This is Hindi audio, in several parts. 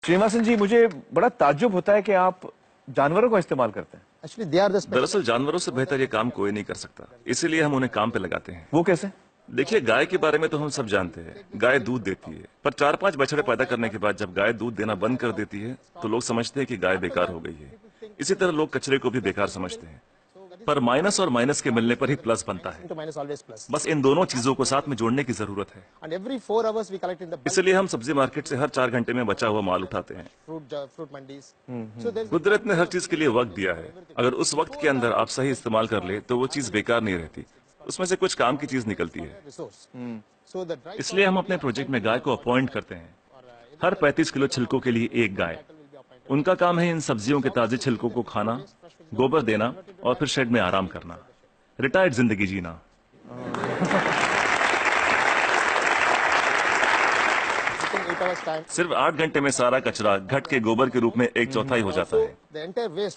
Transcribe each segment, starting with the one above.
श्रीनिवासन जी, मुझे बड़ा ताज्जुब होता है कि आप जानवरों का इस्तेमाल करते हैं। दरअसल जानवरों से बेहतर ये काम कोई नहीं कर सकता, इसीलिए हम उन्हें काम पे लगाते हैं। वो कैसे? देखिए, गाय के बारे में तो हम सब जानते हैं, गाय दूध देती है, पर 4-5 बछड़े पैदा करने के बाद जब गाय दूध देना बंद कर देती है तो लोग समझते हैं कि गाय बेकार हो गई है। इसी तरह लोग कचरे को भी बेकार समझते हैं, पर माइनस और माइनस के मिलने पर ही प्लस बनता है। बस इन दोनों चीजों को साथ में जोड़ने की जरूरत है। इसलिए हम सब्जी मार्केट से हर 4 घंटे में बचा हुआ माल उठाते हैं। कुदरत ने हर चीज के लिए वक्त दिया है, अगर उस वक्त के अंदर आप सही इस्तेमाल कर ले तो वो चीज बेकार नहीं रहती, उसमें से कुछ काम की चीज निकलती है। इसलिए हम अपने प्रोजेक्ट में गाय को अपॉइंट करते हैं, हर 35 किलो छिलकों के लिए एक गाय। उनका काम है इन सब्जियों के ताजे छिलकों को खाना, गोबर देना और फिर शेड में आराम करना, रिटायर्ड जिंदगी जीना। सिर्फ 8 घंटे में सारा कचरा घट के गोबर के रूप में 1/4 हो जाता है,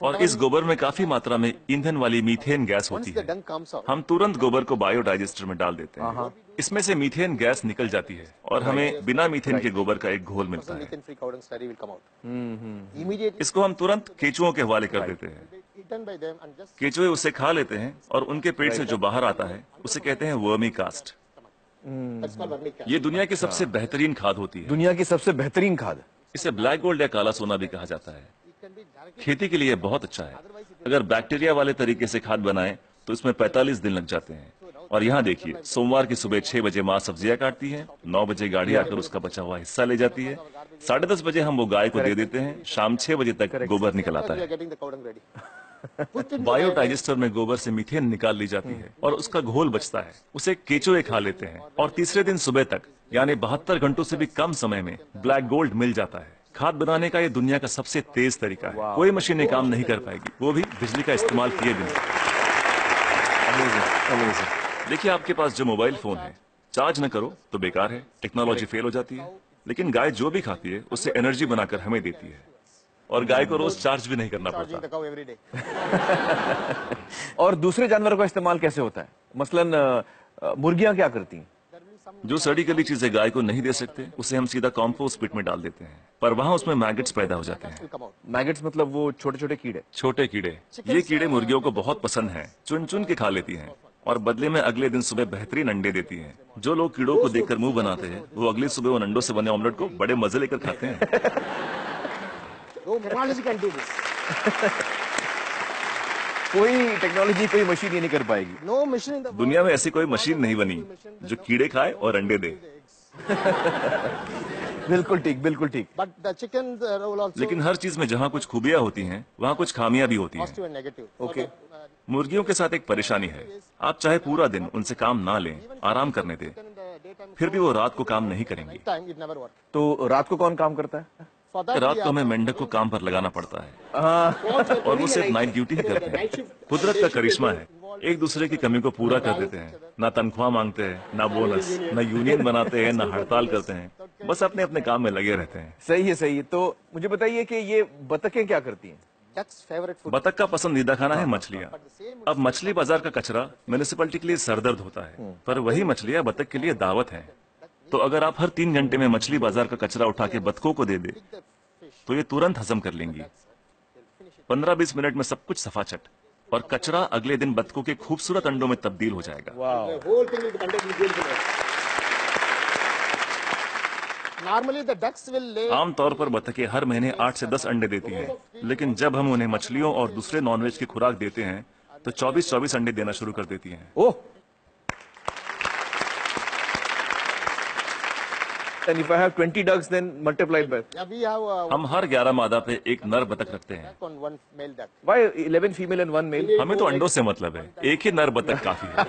और इस गोबर में काफी मात्रा में ईंधन वाली मीथेन गैस होती है। हम तुरंत गोबर को बायोडाइजेस्टर में डाल देते हैं, इसमें से मीथेन गैस निकल जाती है और हमें बिना मीथेन के गोबर का एक घोल मिलता है। इसको हम तुरंत केचुओं के हवाले कर देते हैं। केचुए उसे खा लेते हैं और उनके पेट से जो बाहर आता है उसे कहते हैं वर्मी कास्ट। ये दुनिया की सबसे बेहतरीन खाद होती है। दुनिया की सबसे बेहतरीन खाद। इसे ब्लैक गोल्ड या काला सोना भी कहा जाता है। खेती के लिए बहुत अच्छा है। अगर बैक्टीरिया वाले तरीके से खाद बनाएं तो इसमें 45 दिन लग जाते हैं। और यहाँ देखिए, सोमवार की सुबह 6 बजे माँ सब्जियां काटती है, 9 बजे गाड़ी आकर उसका बचा हुआ हिस्सा ले जाती है, 10:30 बजे हम वो गाय को दे देते हैं, शाम 6 बजे तक गोबर निकल आता है। बायोडाइजेस्टर में गोबर से मीथेन निकाल ली जाती है और उसका घोल बचता है, उसे केचुए खा लेते हैं और तीसरे दिन सुबह तक यानी 72 घंटों से भी कम समय में ब्लैक गोल्ड मिल जाता है। खाद बनाने का ये दुनिया का सबसे तेज तरीका है। कोई मशीनें काम नहीं कर पाएगी, वो भी बिजली का इस्तेमाल किए बिना। देखिए, आपके पास जो मोबाइल फोन है, चार्ज न करो तो बेकार है, टेक्नोलॉजी फेल हो जाती है। लेकिन गाय जो भी खाती है उससे एनर्जी बनाकर हमें देती है, और गाय को रोज चार्ज भी नहीं करना पड़ता। और दूसरे जानवरों का इस्तेमाल कैसे होता है? मसलन मुर्गियां क्या करती हैं? जो सड़ी गली चीजें गाय को नहीं दे सकते उसे हम सीधा कॉम्पोस्ट पिट में डाल देते हैं, पर वहाँ उसमें मैगेट्स पैदा हो जाते हैं। मैगेट्स मतलब वो छोटे छोटे कीड़े? छोटे कीड़े। ये कीड़े मुर्गियों को बहुत पसंद हैं, चुन चुन के खा लेती हैं और बदले में अगले दिन सुबह बेहतरीन अंडे देती हैं। जो लोग कीड़ों को देखकर मुंह बनाते हैं वो अगली सुबह उन अंडों से बने ऑमलेट को बड़े मजे लेकर खाते हैं। कोई टेक्नोलॉजी, कोई मशीन ये नहीं कर पाएगी। दुनिया में ऐसी कोई मशीन नहीं बनी जो कीड़े खाए और अंडे दे। बिल्कुल ठीक, बिल्कुल ठीक। लेकिन हर चीज में जहाँ कुछ खूबियाँ होती हैं वहाँ कुछ खामियां भी होती हैं। ओके। मुर्गियों के साथ एक परेशानी है, आप चाहे पूरा दिन उनसे काम ना लें, आराम करने दें, फिर भी वो रात को काम नहीं करेंगी। तो रात को कौन काम करता है? रात को हमें मेंढक को काम पर लगाना पड़ता है और वो सिर्फ नाइट ड्यूटी ही करते हैं। कुदरत का करिश्मा है, एक दूसरे की कमी को पूरा कर देते हैं। ना तनख्वाह मांगते हैं, ना बोनस, ना यूनियन बनाते हैं, ना हड़ताल करते हैं, बस अपने अपने काम में लगे रहते हैं। सही है, सही है। तो मुझे बताइए कि ये बतखें क्या करती हैं? बतख का पसंदीदा खाना है मछलियाँ। अब मछली बाजार का कचरा म्युनिसिपैलिटी के लिए सरदर्द होता है, पर वही मछलियाँ बतख के लिए दावत है। तो अगर आप हर 3 घंटे में मछली बाजार का कचरा उठा के बतखों को दे दे तो ये तुरंत हजम कर लेंगी। 15-20 मिनट में सब कुछ सफाचट, और कचरा अगले दिन बतखों के खूबसूरत अंडों में तब्दील हो जाएगा। आमतौर पर बतखें हर महीने 8 से 10 अंडे देती हैं, लेकिन जब हम उन्हें मछलियों और दूसरे नॉनवेज की खुराक देते हैं तो 24-24 अंडे देना शुरू कर देती हैं। ओह! And if I have 20 ducks, then multiplied by. हम हर 11 मादा पे एक नर बतख रखते हैं। Why 11 female and 1 male? हमें तो अंडों से मतलब है, एक ही नर बतख काफी है।